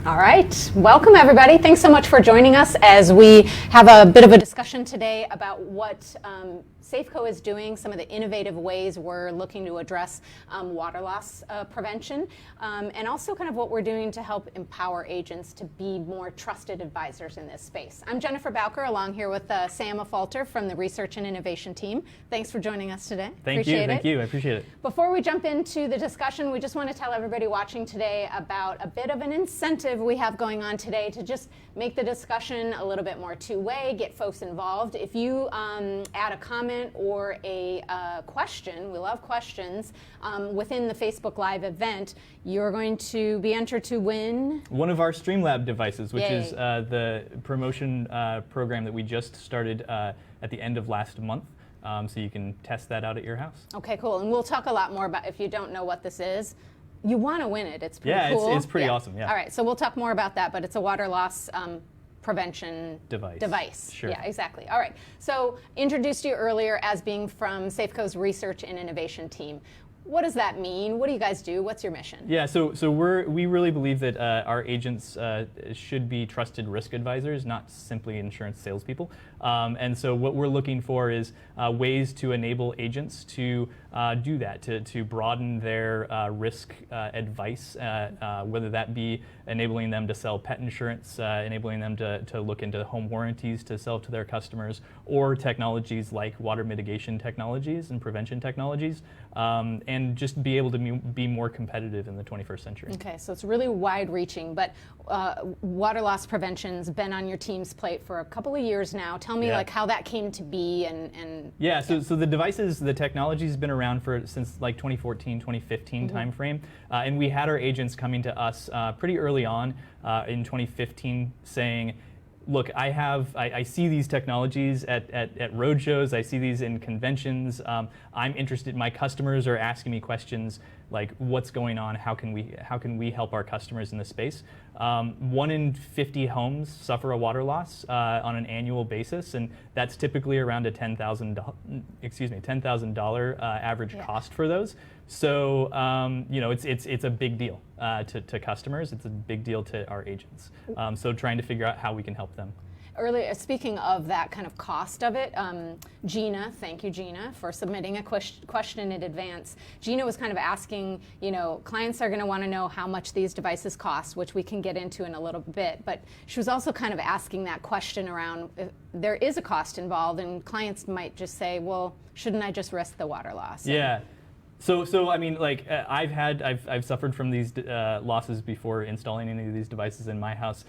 All right, welcome everybody. Thanks so much for joining us as we have a bit of a discussion today about what Safeco is doing, some of the innovative ways we're looking to address water loss prevention, and also kind of what we're doing to help empower agents to be more trusted advisors in this space. I'm Jennifer Bowker, along here with Sam Afalter from the Research and Innovation team. Thanks for joining us today. Thank you, I appreciate it. Before we jump into the discussion, we just want to tell everybody watching today about a bit of an incentive we have going on today to just make the discussion a little bit more two-way, get folks involved. If you add a comment or a question, we love questions, within the Facebook Live event, you're going to be entered to win one of our Streamlab devices, which is the promotion program that we just started at the end of last month. So you can test that out at your house. Okay, cool. And we'll talk a lot more about, if you don't know what this is, you want to win it. It's pretty cool. Yeah, it's pretty awesome. Yeah. All right, so we'll talk more about that, but it's a water loss prevention device. Sure. Yeah, exactly. All right. So introduced you earlier as being from Safeco's Research and Innovation team. What does that mean? What do you guys do? What's your mission? Yeah, so we really believe that our agents should be trusted risk advisors, not simply insurance salespeople. And so what we're looking for is ways to enable agents to do that, to broaden their risk advice, whether that be enabling them to sell pet insurance, enabling them to look into home warranties to sell to their customers, or technologies like water mitigation technologies and prevention technologies, and just be able to be more competitive in the 21st century. Okay, so it's really wide-reaching, but water loss prevention's been on your team's plate for a couple of years now. Tell me like how that came to be and so the devices, the technology's been around since like 2014, 2015 timeframe, and we had our agents coming to us pretty early on in 2015 saying, look, I see these technologies at road shows, I see these in conventions, I'm interested, my customers are asking me questions like what's going on, how can we help our customers in this space? 1 in 50 homes suffer a water loss on an annual basis, and that's typically around a $10,000 average cost for those. So it's a big deal to customers. It's a big deal to our agents. So trying to figure out how we can help them. Earlier, speaking of that kind of cost of it, Gina, thank you Gina for submitting a question in advance. Gina was kind of asking, clients are going to want to know how much these devices cost, which we can get into in a little bit, but she was also kind of asking that question around if there is a cost involved, and clients might just say, well, shouldn't I just risk the water loss? Yeah. So I mean, like I've suffered from these losses before installing any of these devices in my house.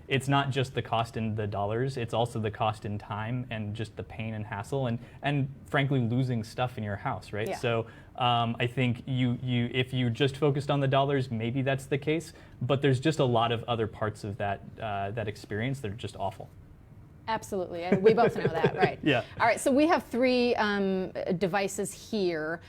It's not just the cost in the dollars; it's also the cost in time and just the pain and hassle, and frankly losing stuff in your house, right? Yeah. So I think if you just focused on the dollars, maybe that's the case. But there's just a lot of other parts of that experience that are just awful. Absolutely, and we both know that, right? Yeah. All right, so we have 3 devices here.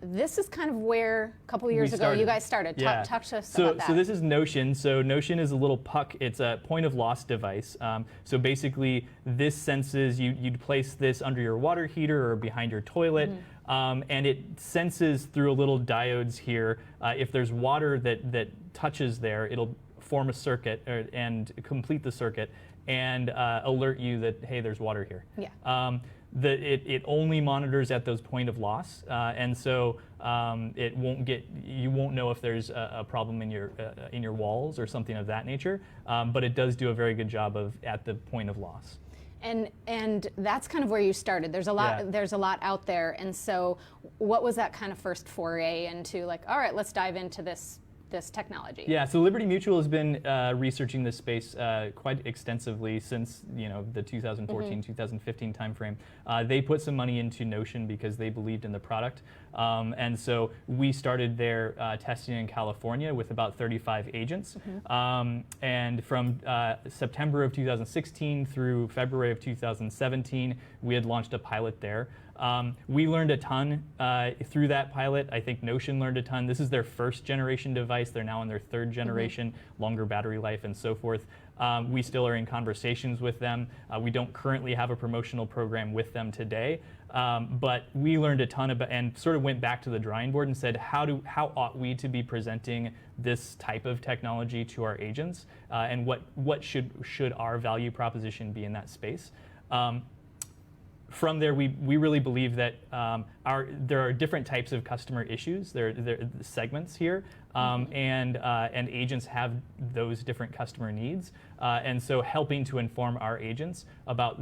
This is kind of where a couple of years ago you guys started. Yeah. Talk to us about that. So this is Notion. So Notion is a little puck. It's a point of loss device. So basically, this senses you'd place this under your water heater or behind your toilet, and it senses through a little diodes here. If there's water that touches there, it'll form a circuit and complete the circuit and alert you that, hey, there's water here. Yeah. It only monitors at those point of loss, and so you won't know if there's a problem in your walls or something of that nature. But it does do a very good job at the point of loss. And that's kind of where you started. There's a lot. There's a lot out there. And so, what was that kind of first foray into? Like, all right, let's dive into this technology. Yeah, so Liberty Mutual has been researching this space quite extensively since the 2014-2015 timeframe. They put some money into Notion because they believed in the product, and so we started their testing in California with about 35 agents. And from September of 2016 through February of 2017, we had launched a pilot there. We learned a ton through that pilot. I think Notion learned a ton. This is their first generation device. They're now in their third generation, longer battery life and so forth. We still are in conversations with them. We don't currently have a promotional program with them today, but we learned a ton about and sort of went back to the drawing board and said, how ought we to be presenting this type of technology to our agents, and what should our value proposition be in that space? From there, we really believe that there are different types of customer issues. There are segments here, and agents have those different customer needs. And so helping to inform our agents about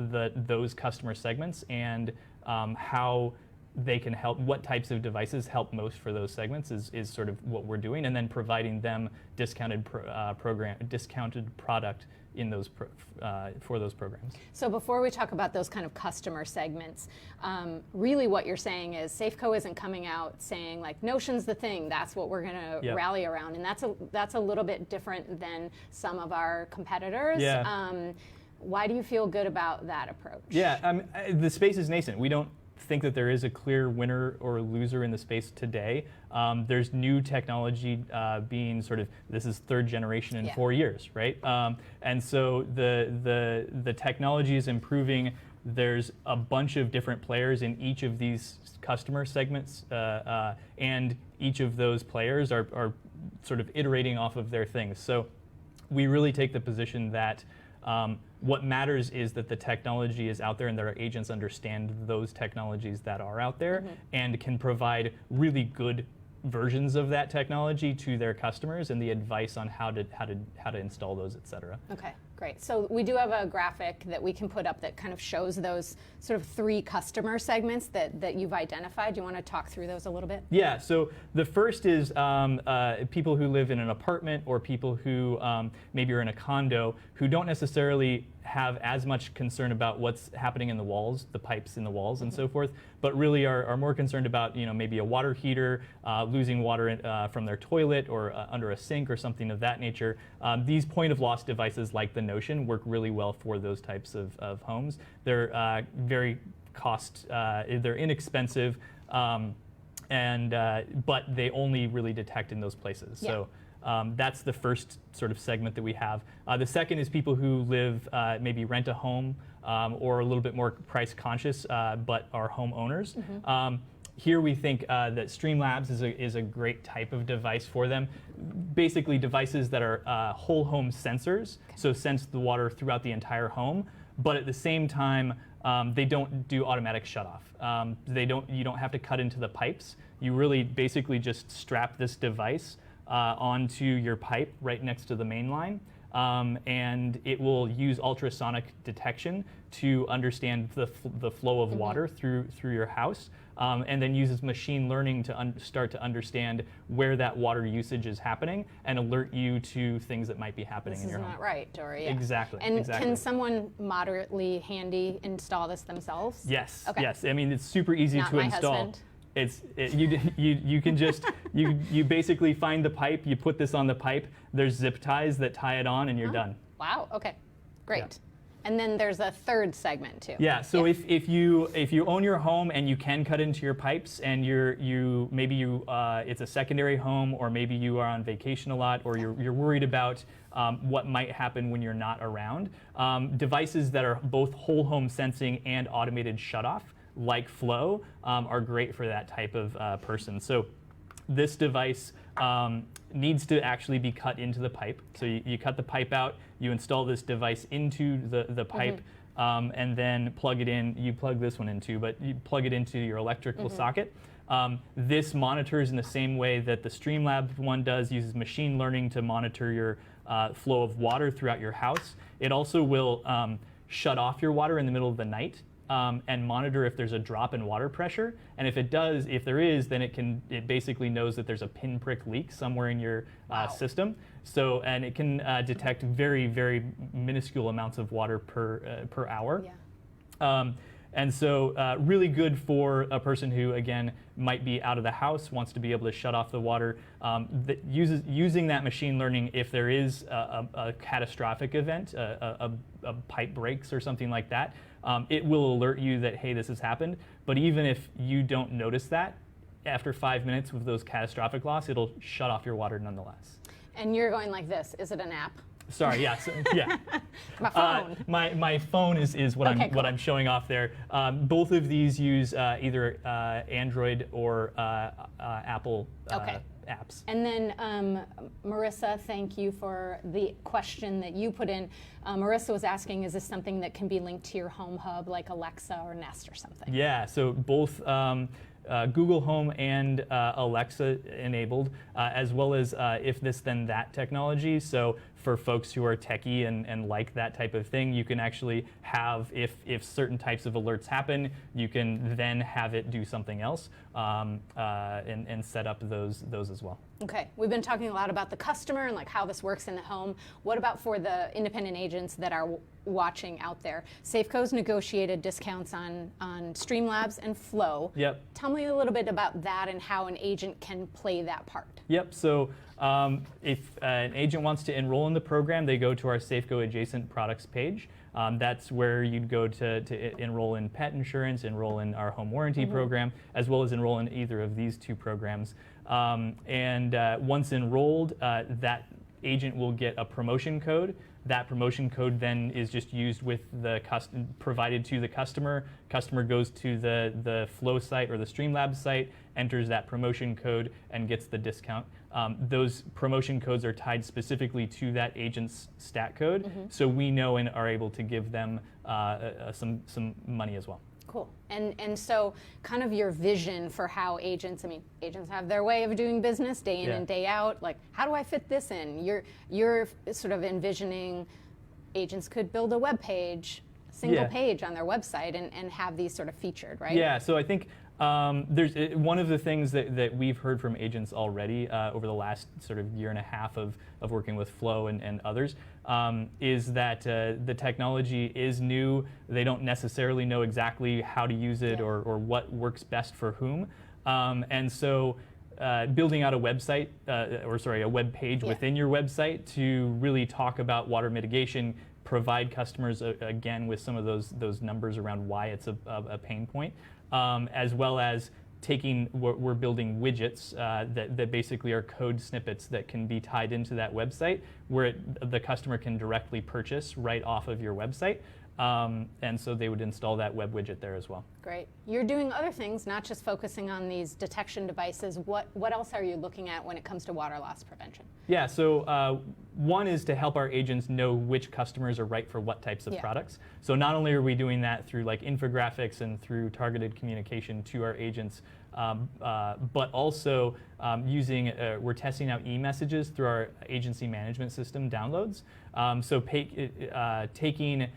those customer segments and how they can help, what types of devices help most for those segments is sort of what we're doing, and then providing them discounted product in those for those programs. So before we talk about those kind of customer segments, really what you're saying is Safeco isn't coming out saying like Notion's the thing, that's what we're going to rally around, and that's a little bit different than some of our competitors. Yeah. Why do you feel good about that approach? Yeah, the space is nascent. We don't think that there is a clear winner or loser in the space today. There's new technology being sort of, this is third generation in 4 years, right? And so the technology is improving. There's a bunch of different players in each of these customer segments, and each of those players are sort of iterating off of their things. So we really take the position that what matters is that the technology is out there and that our agents understand those technologies that are out there and can provide really good versions of that technology to their customers and the advice on how to install those, et cetera. Okay, great. So we do have a graphic that we can put up that kind of shows those sort of 3 customer segments that you've identified. Do you want to talk through those a little bit? Yeah, so the first is people who live in an apartment or people who maybe are in a condo who don't necessarily have as much concern about what's happening in the walls, the pipes in the walls and so forth, but really are more concerned about maybe a water heater, losing water from their toilet or under a sink or something of that nature. These point of loss devices like the Notion work really well for those types of homes. They're very they're inexpensive, but they only really detect in those places. Yeah. So that's the first sort of segment that we have. The second is people who live, maybe rent a home or a little bit more price conscious, but are homeowners. Here we think that Streamlabs is a great type of device for them. Basically devices that are whole home sensors, so sense the water throughout the entire home, but at the same time they don't do automatic shutoff. You don't have to cut into the pipes. You really basically just strap this device onto your pipe right next to the main line, and it will use ultrasonic detection to understand the flow of water through your house, and then uses machine learning to start to understand where that water usage is happening and alert you to things that might be happening in your home. This is not right, or Exactly. And can someone moderately handy install this themselves? Yes. Okay. Yes. I mean, it's super easy Not to my install. husband. You can just you basically find the pipe, you put this on the pipe, there's zip ties that tie it on, and you're done. Wow, okay, great. Yeah. And then there's a third segment too. Yeah, so if you own your home and you can cut into your pipes, and it's a secondary home, or maybe you are on vacation a lot, or you're worried about what might happen when you're not around, devices that are both whole home sensing and automated shutoff, like Flow, are great for that type of person. So this device needs to actually be cut into the pipe. So you cut the pipe out, you install this device into the pipe, and then plug it in. You plug this one in too, but you plug it into your electrical socket. This monitors in the same way that the Streamlabs one does, uses machine learning to monitor your flow of water throughout your house. It also will shut off your water in the middle of the night, and monitor if there's a drop in water pressure. And if there is, then it basically knows that there's a pinprick leak somewhere in your system. So, and it can detect very, very minuscule amounts of water per hour. Yeah. And so really good for a person who, again, might be out of the house, wants to be able to shut off the water, using that machine learning if there is a catastrophic event, a pipe breaks or something like that, it will alert you that, hey, this has happened. But even if you don't notice that, after 5 minutes with those catastrophic loss, it'll shut off your water nonetheless. And you're going like this. Is it an app? Sorry, yes, yeah. My phone. My phone is what Okay, I'm what I'm showing off there. Both of these use either Android or Apple apps. And then Marissa, thank you for the question that you put in. Marissa was asking, is this something that can be linked to your home hub like Alexa or Nest or something? Yeah, so both Google Home and Alexa enabled, as well as if this then that technology. So for folks who are techie and like that type of thing, you can actually have, if certain types of alerts happen, you can then have it do something else and set up those as well. Okay, we've been talking a lot about the customer and like how this works in the home. What about for the independent agents that are watching out there? Safeco's negotiated discounts on Streamlabs and Flow. Yep. Tell me a little bit about that and how an agent can play that part. Yep, so if an agent wants to enroll in the program, they go to our Safeco adjacent products page. That's where you'd go to enroll in pet insurance, enroll in our home warranty program, as well as enroll in either of these two programs. Once enrolled, that agent will get a promotion code. That promotion code then is just used with the provided to the customer. Customer goes to the Flow site or the Streamlabs site, enters that promotion code, and gets the discount. Those promotion codes are tied specifically to that agent's stat code, so we know and are able to give them some money as well. Cool. And so kind of your vision for how agents have their way of doing business day in and day out. Like, how do I fit this in? You're sort of envisioning agents could build a web page, single page on their website and have these sort of featured, right? Yeah, so I think there's one of the things that we've heard from agents already over the last sort of year and a half of working with Flow and others is that the technology is new. They don't necessarily know exactly how to use it or what works best for whom. And so building out a website, a web page within your website to really talk about water mitigation, provide customers again with some of those numbers around why it's a pain point. As well as we're building widgets that basically are code snippets that can be tied into that website where the customer can directly purchase right off of your website. And so they would install that web widget there as well. Great. You're doing other things, not just focusing on these detection devices. What else are you looking at when it comes to water loss prevention? Yeah, so one is to help our agents know which customers are right for what types of products. So not only are we doing that through like infographics and through targeted communication to our agents, but also we're testing out e-messages through our agency management system downloads. So taking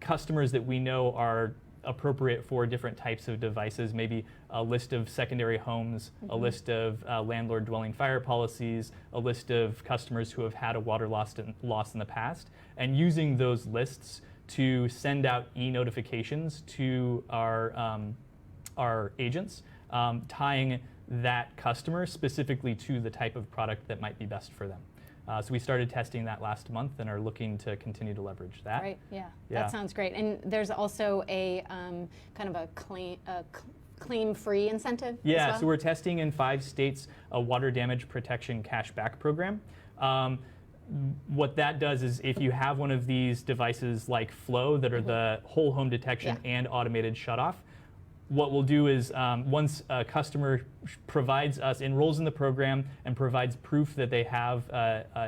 customers that we know are appropriate for different types of devices, maybe a list of secondary homes, a list of landlord dwelling fire policies, a list of customers who have had a water loss in the past, and using those lists to send out e-notifications to our agents, tying that customer specifically to the type of product that might be best for them. So we started testing that last month and are looking to continue to leverage that. Right, yeah. That sounds great. And there's also a kind of a claim-free incentive as well? So we're testing in 5 states a water damage protection cashback program. What that does is if you have one of these devices like Flow that are the whole home detection and automated shutoff, what we'll do is once a customer enrolls in the program and provides proof that they have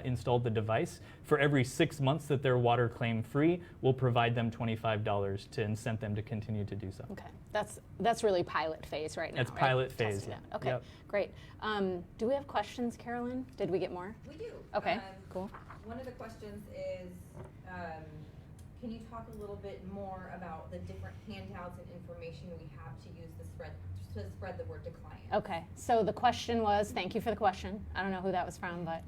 installed the device, for every 6 months that they're water claim free, we'll provide them $25 to incent them to continue to do so. Okay, that's really pilot phase right now. That's pilot phase. Yeah. Okay, great. Do we have questions, Carolyn? Did we get more? We do. Okay, cool. One of the questions is, can you talk a little bit more about the different handouts and information we have to use the to spread the word to clients. Okay, so the question was, thank you for the question. I don't know who that was from, but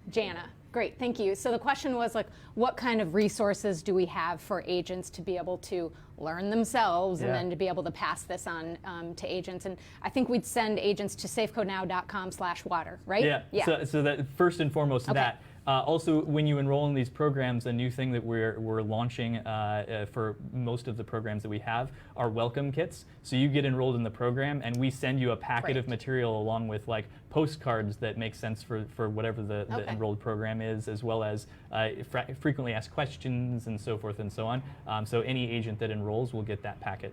Jana. Great, thank you. So the question was like, what kind of resources do we have for agents to be able to learn themselves and then to be able to pass this on to agents? And I think we'd send agents to safeconow.com/water, right? Yeah. So that first and foremost that. Also, when you enroll in these programs, a new thing that we're launching for most of the programs that we have are welcome kits. So you get enrolled in the program, and we send you a packet of material along with like postcards that make sense for whatever the enrolled program is, as well as frequently asked questions and so forth and so on. So any agent that enrolls will get that packet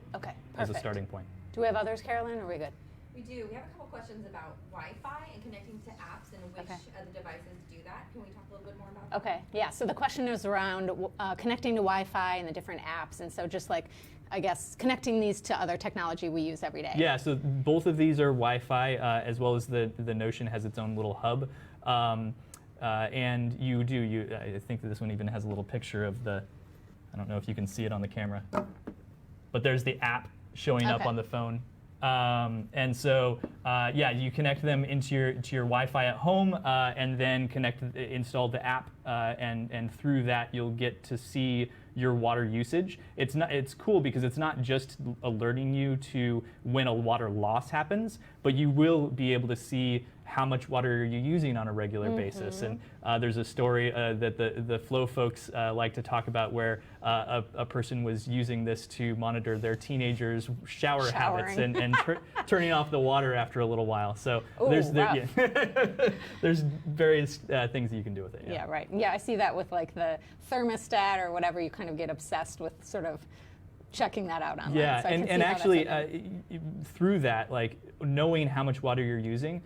as a starting point. Do we have others, Carolyn, or are we good? We do. We have a couple questions about Wi-Fi and connecting to apps and which of the devices do that. Can we talk a little bit more about that? Okay, yeah, so the question is around connecting to Wi-Fi and the different apps, and so just like, I guess, connecting these to other technology we use every day. Yeah, so both of these are Wi-Fi, as well as the Notion has its own little hub. And I think that this one even has a little picture of I don't know if you can see it on the camera, but there's the app showing up on the phone. And so, you connect them into your Wi-Fi at home, and then install the app, and through that you'll get to see your water usage. It's cool because it's not just alerting you to when a water loss happens, but you will be able to see how much water you're using on a regular basis. And there's a story that the Flow folks like to talk about where a person was using this to monitor their teenagers' shower habits and turning off the water after a little while. So there's various things that you can do with it. Yeah, right. Yeah, I see that with like the thermostat or whatever. You kind of get obsessed with sort of checking that out online. Yeah, so and actually through that, like knowing how much water you're using,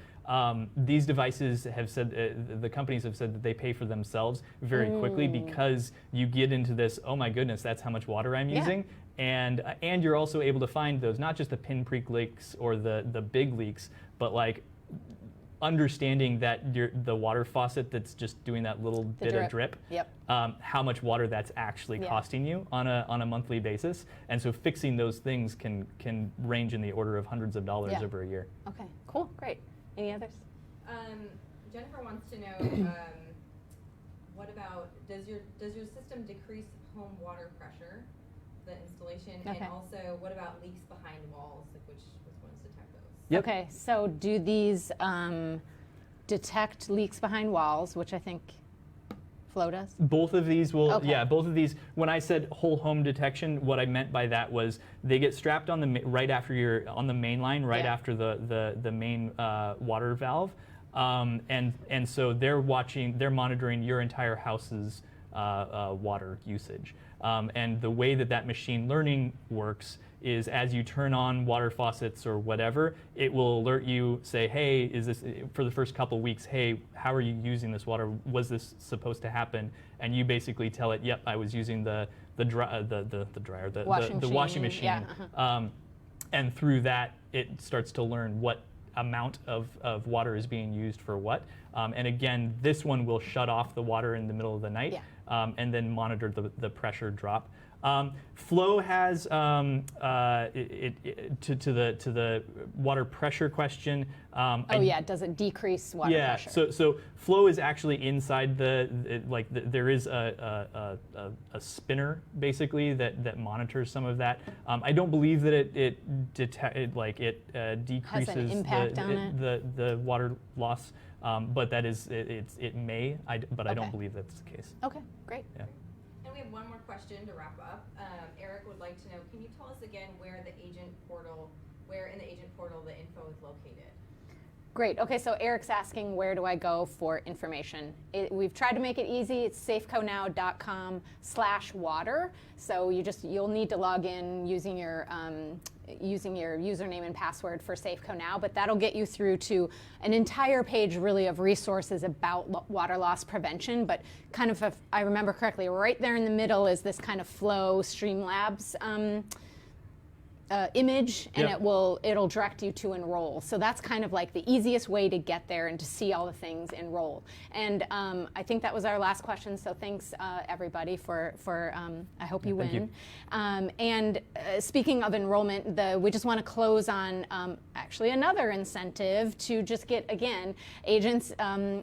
these devices have said, the companies have said that they pay for themselves very quickly because you get into this, oh my goodness, that's how much water I'm using. And you're also able to find those, not just the pinprick leaks or the big leaks, but like understanding that the water faucet that's just doing that little bit of drip, how much water that's actually costing you on a monthly basis. And so fixing those things can range in the order of hundreds of dollars over a year. Okay, cool, great. Any others? Jennifer wants to know, what about, does your system decrease home water pressure, the installation, and also what about leaks behind walls, like which ones detect those? Okay, so do these detect leaks behind walls, which I think Flow does? Both of these will, both of these. When I said whole home detection, what I meant by that was they get strapped on right after you're on the main line, after the main water valve, and so they're monitoring your entire house's water usage. And the way that machine learning works is as you turn on water faucets or whatever, it will alert you, say, hey, is this, for the first couple weeks, hey, how are you using this water? Was this supposed to happen? And you basically tell it, yep, I was using the washing machine. And through that, it starts to learn what amount of water is being used for what. And again, this one will shut off the water in the middle of the night and then monitor the pressure drop. Flow has to the water pressure question. Does it decrease water pressure? Yeah, so Flow is actually inside there is a spinner basically that monitors some of that. I don't believe that it decreases has an impact on the water loss, but that is it may. But I don't believe that's the case. Okay, great. Yeah. And we have one more question to wrap up. Eric would like to know, can you tell us again where in the agent portal the info is located? Great. Okay, so Eric's asking, where do I go for information? We've tried to make it easy. It's safeconow.com/water. So you'll need to log in using your username and password for Safeco Now, but that'll get you through to an entire page really of resources about water loss prevention. But kind of, if I remember correctly, right there in the middle is this kind of Flow Streamlabs image, and Yep. it'll direct you to enroll. So that's kind of like the easiest way to get there and to see all the things enroll. And I think that was our last question. So thanks everybody for I hope you Thank win. you. And speaking of enrollment, we just want to close on actually another incentive to just get again agents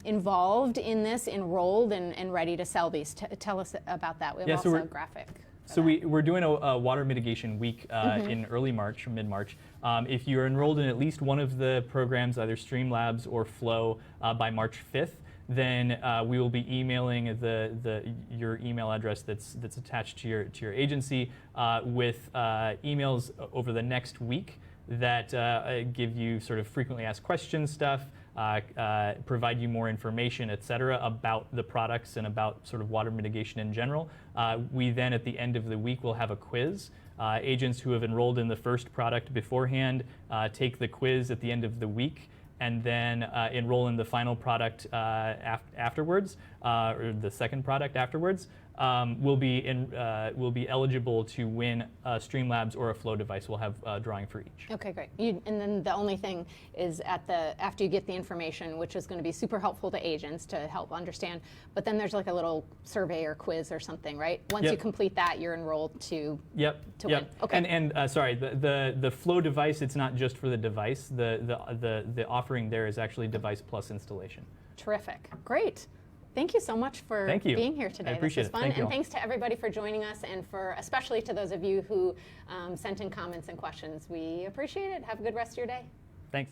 involved in this, enrolled and ready to sell these. Tell us about that. We have also a graphic. So we're doing a water mitigation week in early March or mid-March. If you're enrolled in at least one of the programs, either Streamlabs or Flow, by March 5th, then we will be emailing your email address that's attached to your agency with emails over the next week that give you sort of frequently asked questions stuff, provide you more information, et cetera, about the products and about sort of water mitigation in general. We then, at the end of the week, will have a quiz. Agents who have enrolled in the first product beforehand take the quiz at the end of the week, and then enroll in the final product afterwards, or the second product afterwards. Will be eligible to win a Streamlabs or a Flow device. We'll have a drawing for each. Okay, great. And then the only thing is after you get the information, which is going to be super helpful to agents to help understand, but then there's like a little survey or quiz or something, right? Once you complete that, you're enrolled to win. Okay. And sorry, the Flow device, it's not just for the device. The offering there is actually device plus installation. Terrific. Great. Thank you so much for being here today. I appreciate this was fun. Thank you and all. Thanks to everybody for joining us, and especially to those of you who sent in comments and questions. We appreciate it. Have a good rest of your day. Thanks.